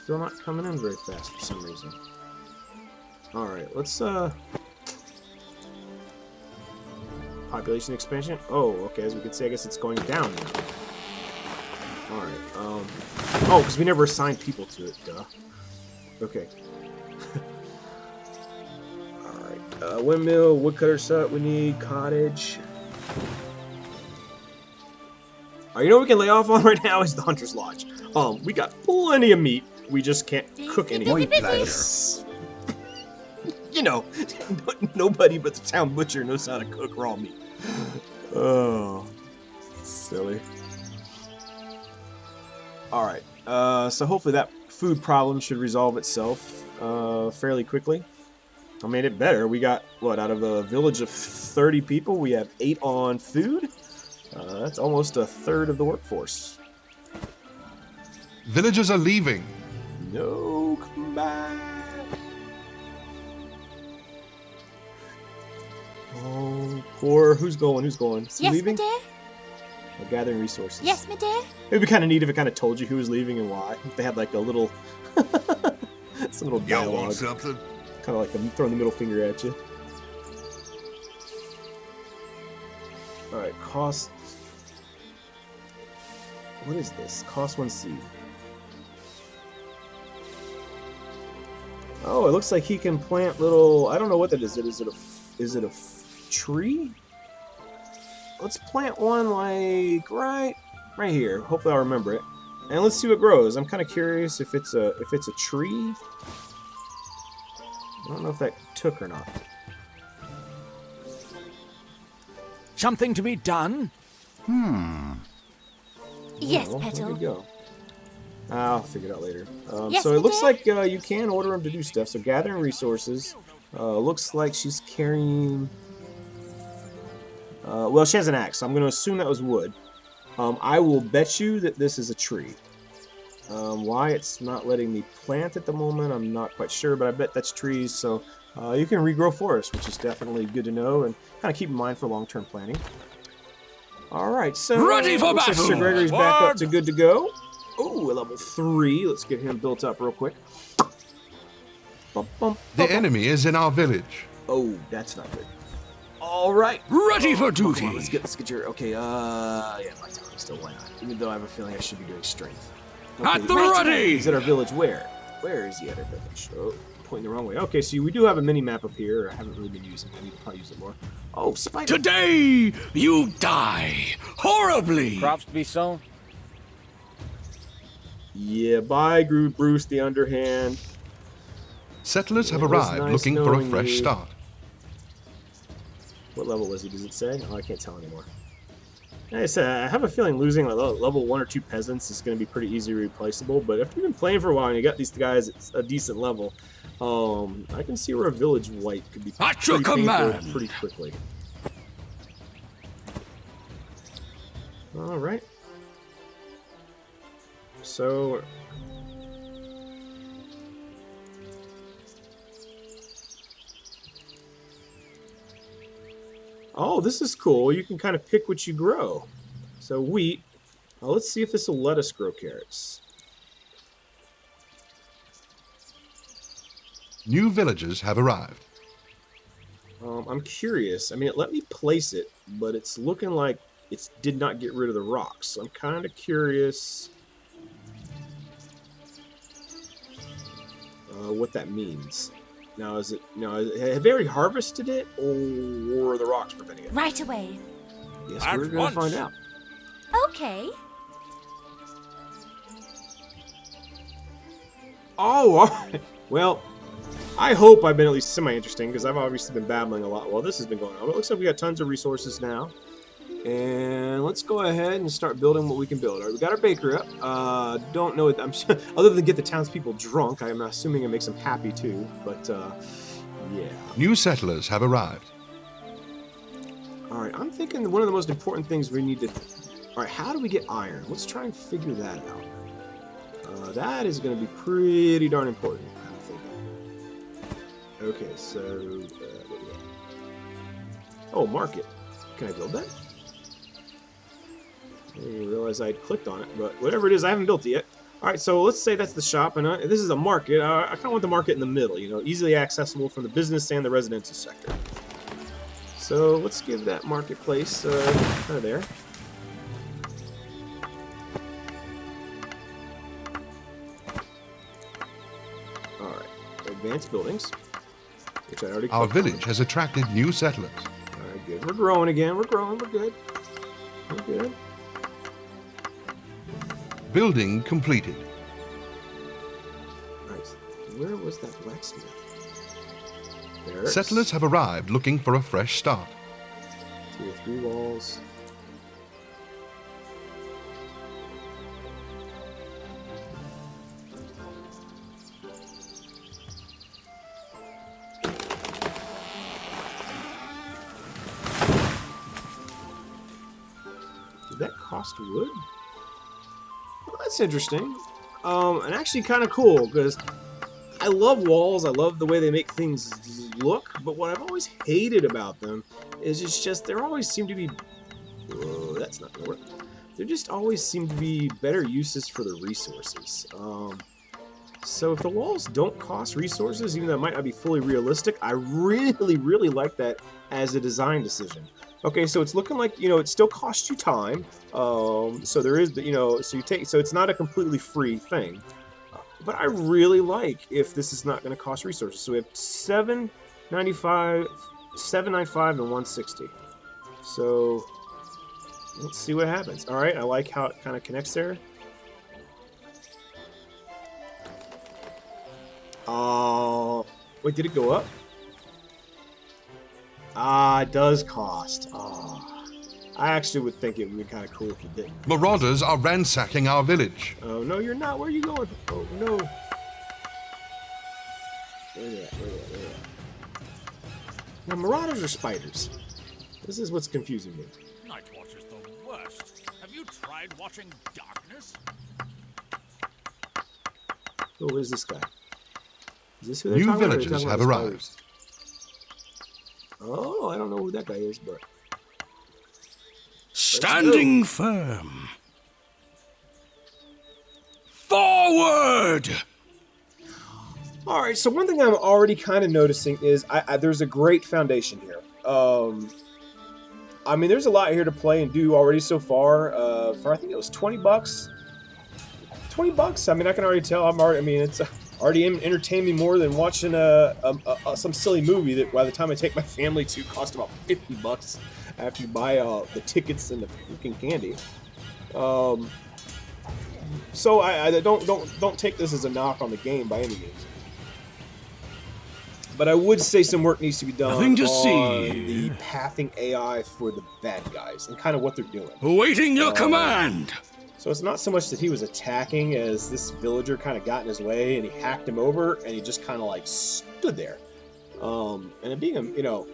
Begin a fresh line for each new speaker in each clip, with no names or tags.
still not coming in very fast for some reason. Alright, let's, population expansion? Oh, okay, as we can see, I guess it's going down now. Alright, oh, because we never assigned people to it, duh. Okay. Alright, windmill, woodcutter set, we need cottage. You know what we can lay off on right now is the Hunter's Lodge. We got plenty of meat. We just can't cook any. You know, nobody but the town butcher knows how to cook raw meat. Oh, silly. Alright, so hopefully that food problem should resolve itself fairly quickly. I made it better. We got, what, out of a village of 30 people, we have 8 on food? That's almost a third of the workforce.
Villagers are leaving.
No, come back. Oh, poor. Who's going? Who's going? Is he
Yes,
leaving?
my dear.
Or gathering resources.
Yes, my dear.
It'd be kind of neat if it kind of told you who was leaving and why. If they had like a little, some little
Y'all
dialogue.
want something?
Kind of like them throwing the middle finger at you. All right, cost. What is this? Cost 1 seed. Oh, it looks like he can plant little. I don't know what that is. Is it a tree? Let's plant one like right here. Hopefully, I'll remember it. And let's see what grows. I'm kind of curious if it's a tree. I don't know if that took or not.
Something to be done?
Yes,
Well,
Petal.
there we go. I'll figure it out later.
Yes,
so it looks
dear.
like you can order him to do stuff. So gathering resources. Looks like she's carrying. Well, she has an axe. So I'm going to assume that was wood. I will bet you that this is a tree. Why it's not letting me plant at the moment, I'm not quite sure, but I bet that's trees. So you can regrow forest, which is definitely good to know and kind of keep in mind for long-term planning. All right, so
Ready for
looks like Sir
battle!
Gregory's back up
Forward!
to good to go. Oh, a level 3. Let's get him built up real quick. Bum, bum,
The
bum.
enemy is in our village.
Oh, that's not good. All right.
Ready for
Come
duty.
on, let's get your. Okay, yeah, my time still. Why not? Even though I have a feeling I should be doing strength.
At the
right.
ready!
He's at our village. Where? Where is he at our village? Oh, pointing the wrong way. Okay, so we do have a mini map up here. I haven't really been using it. I need to probably use it more. Oh, spider.
Today, you die horribly.
Crops to be sown?
Yeah, bye, Bruce the Underhand.
Settlers have
It was
arrived
nice
looking for a
knowing
fresh
you.
start.
What level was he? Does it say? Oh, I can't tell anymore. Like I said, I have a feeling losing like level 1 or 2 peasants is going to be pretty easy replaceable. But if you've been playing for a while and you got these guys at a decent level, I can see where a village wipe could be
At your
pretty painful
command.
pretty quickly. All right. So. Oh, this is cool. You can kind of pick what you grow. So wheat. Let's see if this will let us grow carrots.
New villagers have arrived.
I'm curious. I mean, it let me place it, but it's looking like it did not get rid of the rocks. So I'm kind of curious what that means. Now, have they already harvested it, or are the rocks preventing it?
Right away.
Yes,
At
we're going to
once.
find out.
Okay.
Oh, all right. Well, I hope I've been at least semi-interesting, because I've obviously been babbling a lot while this has been going on. But it looks like we got tons of resources now. And let's go ahead and start building what we can build. All right, we got our bakery up. Don't know what I'm other than get the townspeople drunk. I'm assuming it makes them happy too. But yeah.
New settlers have arrived.
All right, I'm thinking one of the most important things we need to. All right, how do we get iron? Let's try and figure that out. That is going to be pretty darn important, I'm thinking. Okay, so what do we got? Oh, market. Can I build that? I didn't even realize I had clicked on it, but whatever it is, I haven't built it yet. All right, so let's say that's the shop, and this is a market. I kind of want the market in the middle, you know, easily accessible from the business and the residential sector. So let's give that marketplace kind of there. All right, advanced buildings, which I already.
Our
clicked on.
village has attracted new settlers.
All right, good. We're growing again. We're growing. We're good. We're good.
Building completed.
Nice. Where was that blacksmith? There.
Settlers have arrived looking for a fresh start.
2 or 3 walls. Did that cost wood? Well, that's interesting. And actually kind of cool, because I love walls. I love the way they make things look, but what I've always hated about them is it's just there always seem to be... Whoa, that's not gonna work. There just always seem to be better uses for the resources. So if the walls don't cost resources, even though it might not be fully realistic, I really like that as a design decision. Okay, so it's looking like, you know, it still costs you time. So there is, you know, so it's not a completely free thing. But I really like if this is not going to cost resources. So we have 795, and 160. So let's see what happens. All right, I like how it kind of connects there. Wait, did it go up? Ah, it does cost. Ah, I actually would think it would be kind of cool if you didn't.
Marauders are ransacking our village.
Oh, no, you're not. Where are you going? Oh, no. Where are they at? Where are they at? Where are they at? Now, marauders are spiders. This is what's confusing me.
Night Watch is the worst. Have you tried watching Darkness?
Oh, what is this guy? Is this who they're
New
talking about? Or are they
villagers
talking
have
about the
arrived.
spiders? Oh, I don't know who that guy is, but...
Standing firm. Forward!
All right, so one thing I'm already kind of noticing is there's a great foundation here. I mean, there's a lot here to play and do already so far. For I think it was $20. $20. I mean, I can already tell. I mean, it's already entertained me more than watching some silly movie that by the time I take my family to cost about $50 after you buy the tickets and the freaking candy. So I don't take this as a knock on the game by any means. But I would say some work needs to be done
Nothing to
on
see.
the pathing AI for the bad guys and kind of what they're doing.
Awaiting your command.
So it's not so much that he was attacking as this villager kind of got in his way and he hacked him over and he just kind of like stood there. And it being a, you know,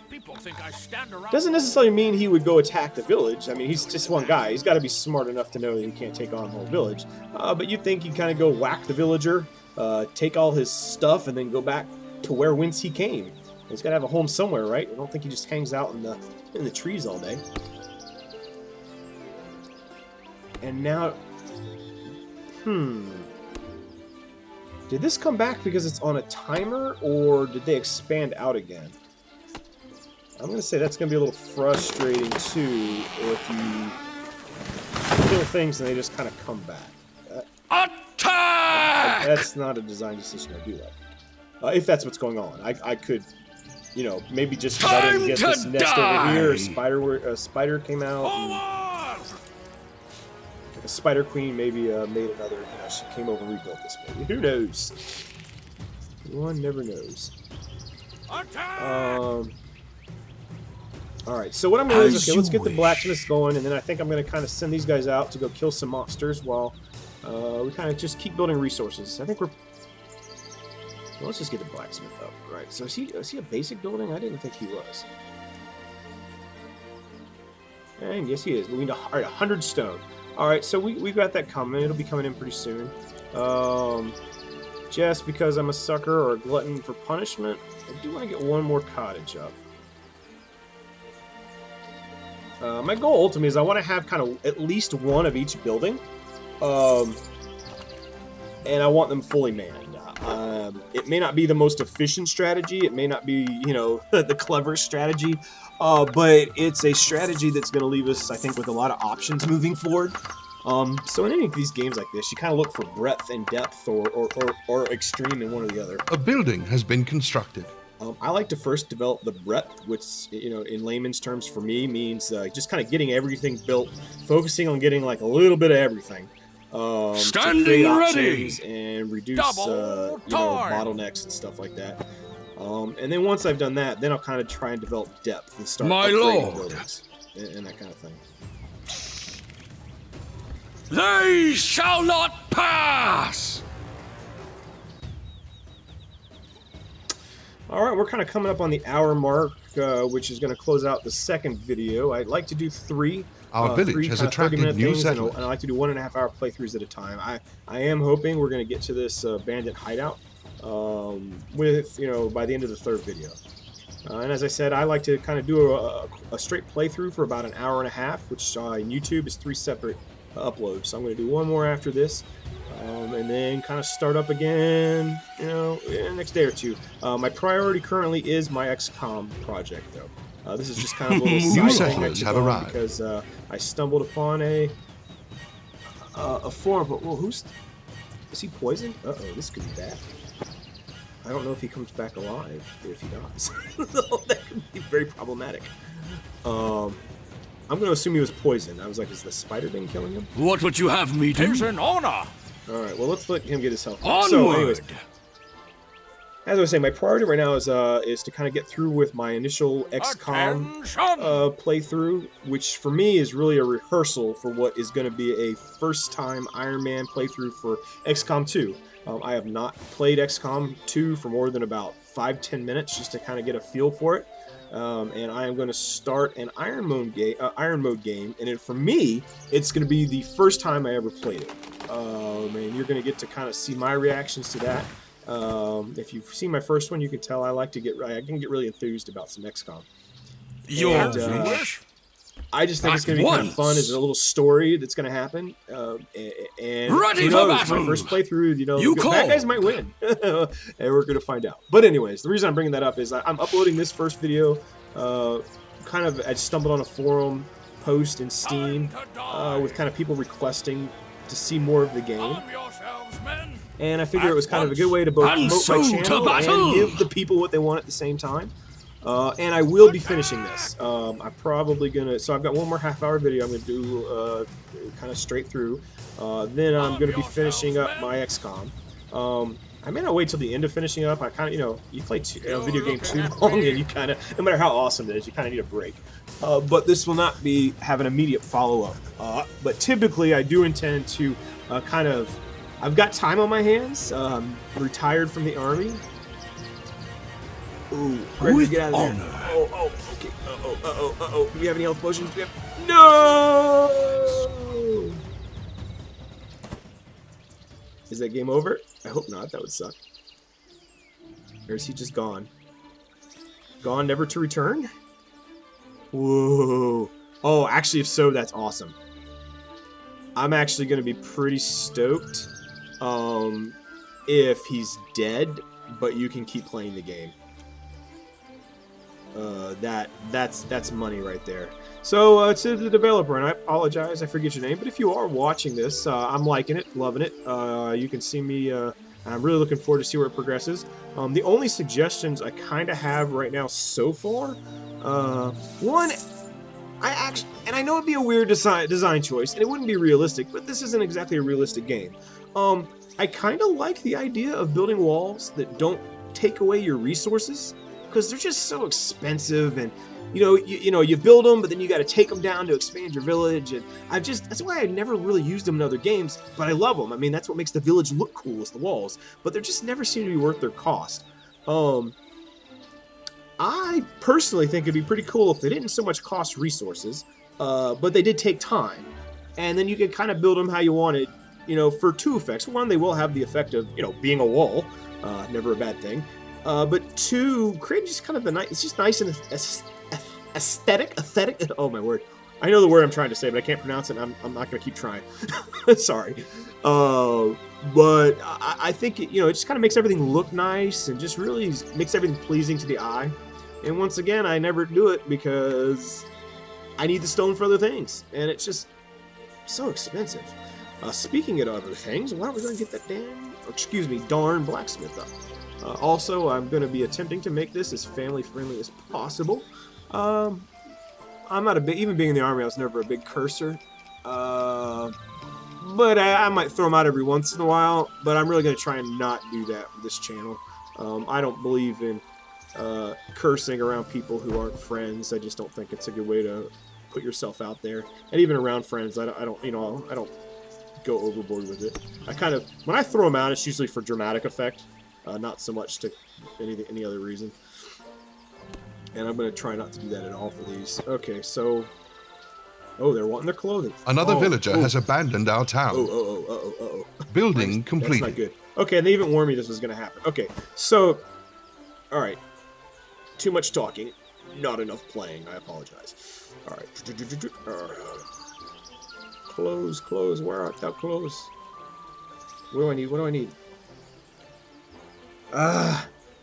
People think I stand around.
doesn't necessarily mean he would go attack the village. I mean, he's just one guy. He's got to be smart enough to know that he can't take on the whole village. But you'd think he'd kind of go whack the villager, take all his stuff, and then go back to whence he came. He's got to have a home somewhere, right? I don't think he just hangs out in the trees all day. And now, did this come back because it's on a timer, or did they expand out again? I'm going to say that's going to be a little frustrating, too, if you kill things and they just kind of come back.
Attack!
That's not a design decision I do like. If that's what's going on. I could, you know, maybe just because I didn't get
Time
this
to
nest over here,
die!
a spider came out.
Forward!
A spider queen maybe made another, you know, she came over and rebuilt this maybe. Who knows? One never knows.
Attack!
Alright, so what I'm going to do is,
As
okay, let's
you
get the
wish.
blacksmiths going, and then I think I'm going to kind of send these guys out to go kill some monsters while we kind of just keep building resources. I think we're... Well, let's just get the blacksmith up. Right, so is he a basic building? I didn't think he was. And yes, he is. We need alright, 100 stone. Alright, so we've got that coming. It'll be coming in pretty soon. Just because I'm a sucker or a glutton for punishment, I do want to get one more cottage up. My goal ultimately is I want to have kind of at least one of each building. and I want them fully manned. It may not be the most efficient strategy. It may not be, you know, the clever strategy, but it's a strategy that's going to leave us, I think, with a lot of options moving forward. So in any of these games like this, you kind of look for breadth and depth, or extreme in one or the other.
A building has been constructed.
I like to first develop the breadth, which, you know, in layman's terms for me means just kind of getting everything built, focusing on getting like a little bit of everything.
Standing
to create
ready.
options and reduce
Double
you know,
time.
bottlenecks and stuff like that. And then once I've done that, then I'll kind of try and develop depth and start
My
upgrading
lord.
buildings and that kind of thing.
They shall not pass!
All right, we're kind of coming up on the hour mark, which is going to close out the second video. I'd like to do 3.
Our village
three
has
kind of
attracted
30-minute
new
things, and
settlers.
I like to do 1.5 hour playthroughs at a time. I am hoping we're going to get to this bandit hideout with, you know, by the end of the 3rd video. And as I said, I like to kind of do a straight playthrough for about an hour and a half, which on YouTube is 3 separate uploads. So I'm going to do 1 more after this, and then kind of start up again, you know, in the next day or 2. My priority currently is my XCOM project, though. This is just kind of a little
New
side thing I
settlers
took
have
on
arrived.
because I stumbled upon a forum. But well, is he poisoned? Uh oh, this could be bad. I don't know if he comes back alive if he dies. That could be very problematic. I'm going to assume he was poisoned. I was like, is the spider thing killing him?
What would you have me do? It's an honor.
All right, well, let's let him get his health back. So, anyways,
Onward.
as I was saying, my priority right now is to kind of get through with my initial XCOM
Attention.
playthrough, which for me is really a rehearsal for what is going to be a first-time Iron Man playthrough for XCOM 2. I have not played XCOM 2 for more than about 5-10 minutes just to kind of get a feel for it. And I am going to start an Iron Mode game, and for me, it's going to be the first time I ever played it. And you're going to get to kind of see my reactions to that. If you've seen my first one, you can tell I can get really enthused about some XCOM.
Your
And,
wish?
I just think it's
At
going to be kind of
once.
fun. There's a little story that's going to happen, and
Ready
who
for
knows,
battle.
my first playthrough, you know,
You
the bad
call.
guys might win, and we're going to find out. But anyways, the reason I'm bringing that up is I'm uploading this first video. Kind of, I stumbled on a forum post in Steam with kind of people requesting to see more of the game.
Arm yourselves, men.
And I figured
At
it was kind of a good
once,
way to both
and
promote
so
my
to
channel
battle.
and give the people what they want at the same time. And I will be finishing this. I'm probably gonna. So I've got 1 more half-hour video I'm gonna do, kind of straight through. Then I'm gonna be finishing up my XCOM. I may not wait till the end of finishing up. I kind of, you know, you play a video game too long, and you kind of, no matter how awesome it is, you kind of need a break. But this will not have an immediate follow-up. But typically, I do intend to kind of. I've got time on my hands. Retired from the army. Ooh, ready
With
to get out of there.
honor.
Oh, okay. Uh-oh. Do we have any health potions? No! Is that game over? I hope not. That would suck. Or is he just gone? Gone, never to return? Whoa. Oh, actually, if so, that's awesome. I'm actually going to be pretty stoked if he's dead, but you can keep playing the game. That's money right there. So to the developer, and I apologize, I forget your name, but if you are watching this, I'm liking it, loving it. You can see me. I'm really looking forward to see where it progresses. The only suggestions I kind of have right now so far, one, and I know it'd be a weird design choice, and it wouldn't be realistic, but this isn't exactly a realistic game. I kind of like the idea of building walls that don't take away your resources, because they're just so expensive, and you build them, but then you got to take them down to expand your village, and that's why I never really used them in other games, but I love them. I mean, that's what makes the village look cool, is the walls, but they just never seem to be worth their cost. I personally think it'd be pretty cool if they didn't so much cost resources, but they did take time, and then you can kind of build them how you wanted, for 2 effects. 1, they will have the effect of, being a wall, never a bad thing. But 2, create just kind of it's just nice and aesthetic, oh my word, I know the word I'm trying to say, but I can't pronounce it. And I'm not going to keep trying. Sorry. But I think it just kind of makes everything look nice and just really makes everything pleasing to the eye. And once again, I never do it because I need the stone for other things, and it's just so expensive. Speaking of other things, why don't we go and get that darn blacksmith up? Also, I'm going to be attempting to make this as family-friendly as possible. I'm not even being in the army, I was never a big cursor. But I might throw them out every once in a while, but I'm really going to try and not do that with this channel. I don't believe in cursing around people who aren't friends. I just don't think it's a good way to put yourself out there. And even around friends, I don't go overboard with it. When I throw them out, it's usually for dramatic effect, not so much to any other reason. And I'm going to try not to do that at all for these. Okay, so... Oh, they're wanting their clothing.
Another villager has abandoned our town. Building completed.
That's not good. Okay, they even warned me this was going to happen. Okay, so... Alright. Too much talking. Not enough playing. I apologize. Alright. Clothes. Where art thou, clothes? What do I need?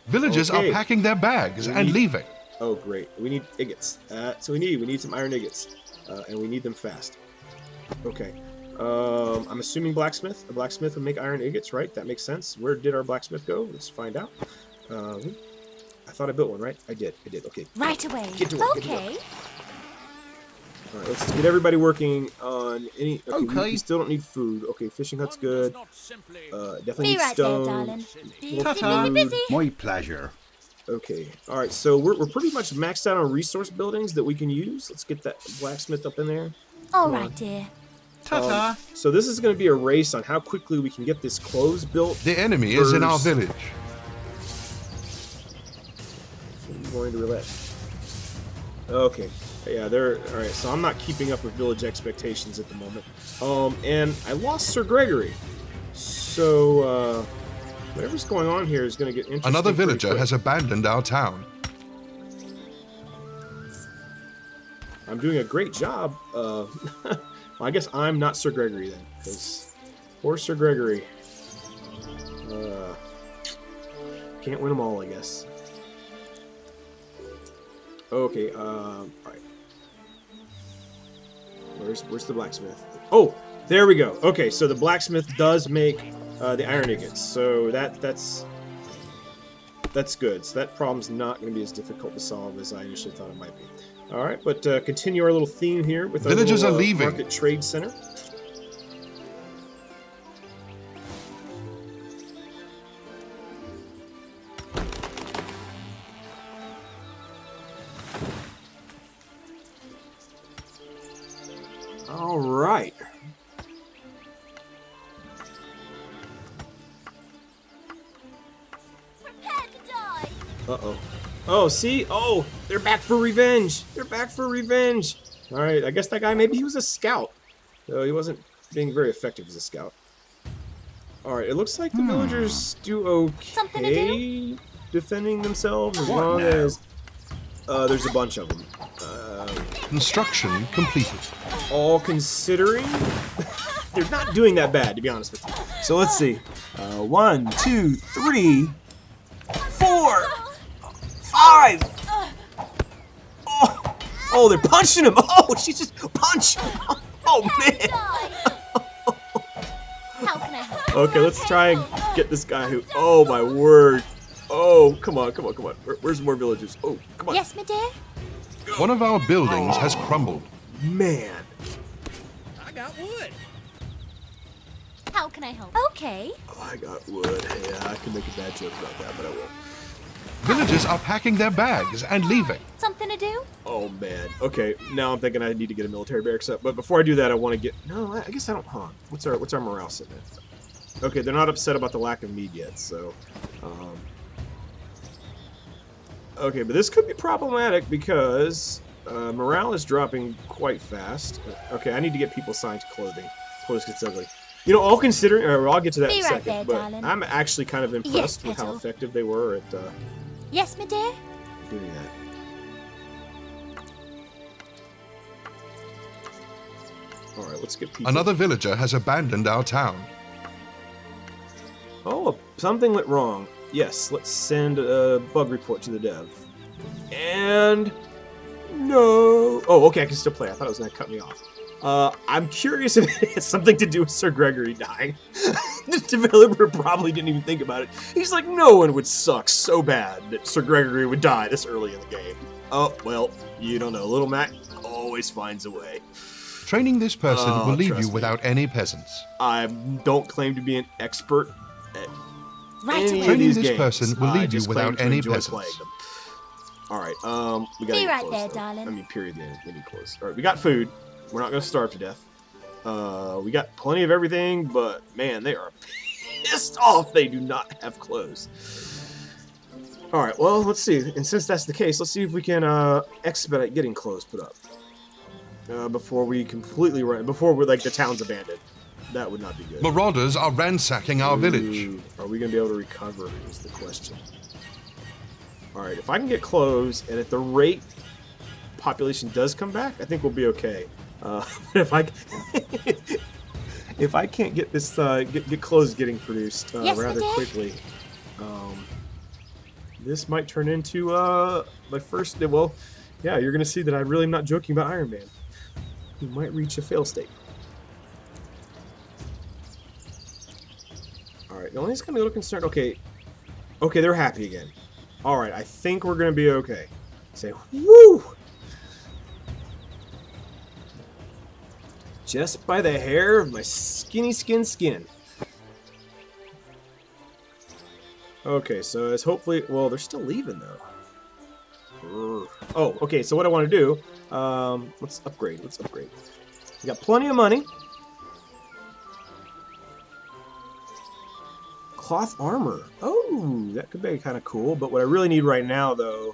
Villagers are packing their bags and leaving.
Oh, great. We need ingots. That's what we need some iron ingots. And we need them fast. Okay. I'm assuming blacksmith. A blacksmith would make iron ingots, right? That makes sense. Where did our blacksmith go? Let's find out. I thought I built one, right? I did. Okay.
Right away.
Get to work. Okay. All right, let's get everybody working on any... Okay. We still don't need food. Okay, fishing hut's good. Definitely need stone.
Busy.
My pleasure.
Okay. All right, so we're pretty much maxed out on resource buildings that we can use. Let's get that blacksmith up in there.
All right, dear.
Ta-ta.
So this is going to be a race on how quickly we can get this clothes built.
The enemy is in our village.
I'm going to roulette. Okay. Yeah, they're... Alright, so I'm not keeping up with village expectations at the moment. And I lost Sir Gregory. So, whatever's going on here is going to get interesting.
Another villager has abandoned our town.
I'm doing a great job. Well, I guess I'm not Sir Gregory then, because poor Sir Gregory. Can't win them all, I guess. Okay, alright. Where's the blacksmith? Oh, there we go. Okay, so the blacksmith does make the iron ingots, so that's good. So that problem's not going to be as difficult to solve as I initially thought it might be. All right, but continue our little theme here with our
villagers
little,
are leaving.
Market Trade Center. All right.
Prepare to die.
Uh-oh. Oh, see? Oh, they're back for revenge. They're back for revenge. All right, I guess that guy, maybe he was a scout. Though he wasn't being very effective as a scout. All right, it looks like the villagers do okay defending themselves as long as there's a bunch of them.
Construction completed.
All considering, they're not doing that bad, to be honest with you. So let's see. 1, 2, 3, 4, 5. Oh, they're punching him. Oh, she just punched. Oh man.
How can I help?
Okay, let's try and get this guy who. Oh my word. Oh, come on. Where's more villagers? Oh, come on.
Yes, my dear.
One of our buildings has crumbled.
Man.
I got wood.
How can I help? Okay.
Oh, I got wood. Yeah, I can make a bad joke about that, but I won't.
Villagers are packing their bags and leaving.
Something to do?
Oh man. Okay, now I'm thinking I need to get a military barracks up. But before I do that, I want to get. No, I guess I don't. Huh? What's our morale sitting at? Okay, they're not upset about the lack of meat yet, so. Okay, but this could be problematic because morale is dropping quite fast. Okay, I need to get people assigned to clothing. Clothes gets ugly. You know, all considering, I'll get to that in a second,
there,
but
darling.
I'm actually kind of impressed with how
Petal.
effective they were at
Yes, my dear.
doing that. All right, let's get people.
Another villager has abandoned our town.
Oh, something went wrong. Yes, let's send a bug report to the dev. And no. Oh, okay, I can still play. I thought it was going to cut me off. I'm curious if it has something to do with Sir Gregory dying. The developer probably didn't even think about it. He's like, no one would suck so bad that Sir Gregory would die this early in the game. Oh, well, you don't know. Little Mac always finds a way.
Training this person will leave you
trust me.
without any peasants.
I don't claim to be an expert at
Right
any
away.
of
Training
these
this
games.
person will
I
leave you
just
without
claim to
any
enjoy
peasants.
playing them. All right, we gotta
Be
get
right
close,
there,
though.
darling.
I mean, period. Then be close. All right, we got food. We're not gonna starve to death. We got plenty of everything, but man, they are pissed off. They do not have clothes. All right, well, let's see. And since that's the case, let's see if we can expedite getting clothes put up before we completely run. Before we're like the town's abandoned. That would not be good.
Marauders are ransacking our village.
Ooh, are we gonna be able to recover? Is the question. All right, if I can get clothes, and at the rate population does come back, I think we'll be okay. If I if I can't get this get clothes getting produced
Yes,
rather
Madame.
quickly, this might turn into my first. Well, yeah, you're gonna see that I'm really not joking about Iron Man. We might reach a fail state. All right, now he's kind of a little concerned. Okay, they're happy again. All right, I think we're gonna be okay. Say woo. Just by the hair of my skin. Okay, so as hopefully, well, they're still leaving though. Oh, okay. So what I want to do, let's upgrade. We got plenty of money. Cloth armor. Oh, that could be kind of cool. But what I really need right now, though,